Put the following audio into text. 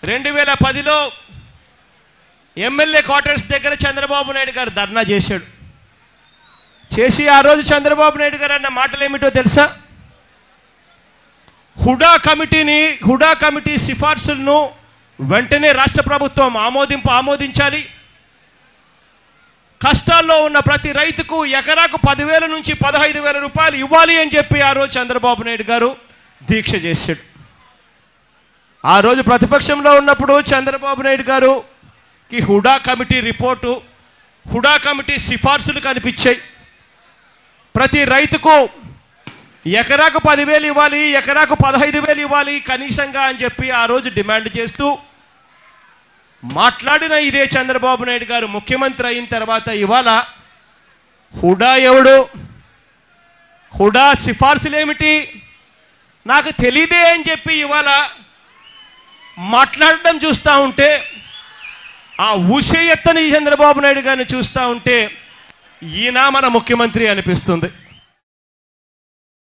2010లో MLA quarters దగ్గర చంద్రబాబు నాయుడు గారు ధర్నా చేశాడు. చేసి ఆ రోజు చంద్రబాబు నాయుడు గారు అన్న మాటలు ఏమిటో తెలుసా? హుడా కమిటీ సిఫార్సులను వెంటనే రాష్ట్ర ప్రభుత్వం ఆమోదించాలి. కష్టాల్లో ఉన్న ప్రతి రైతుకు ఎకరాకు 10,000 నుంచి 15,000 రూపాయలు ఇవ్వాలి అని చెప్పి ఆ రోజు చంద్రబాబు నాయుడు గారు దీక్ష చేశాడు. ఆ రోజు ప్రతిపక్షంలో ఉన్నప్పుడు చంద్రబాబు నాయుడు గారుకి Hooda committee report, Hooda committee సిఫార్సులు కనిపించాయి. ప్రతి రైతుకు ఎకరాకు 10,000 ఇవ్వాలి, ఎకరాకు 15,000 ఇవ్వాలి కనీసంగా అని చెప్పి ఆ రోజు డిమాండ్ చేస్తూ మాట్లాడిన ఇదే చంద్రబాబు నాయుడు గారు ముఖ్యమంత్రి అయిన తర్వాత ఇవాళ హుడా ఎవడు, హుడా సిఫార్సులు ఏమిటి నాకు తెలియదే అని చెప్పి ఇవాళ మాట్లాడడం చూస్తూ ఉంటే, ఆ ఊసే ఎత్తని చంద్రబాబు నాయుడు గారిని చూస్తూ ఉంటే ఈయన మన ముఖ్యమంత్రి అనిపిస్తుంది.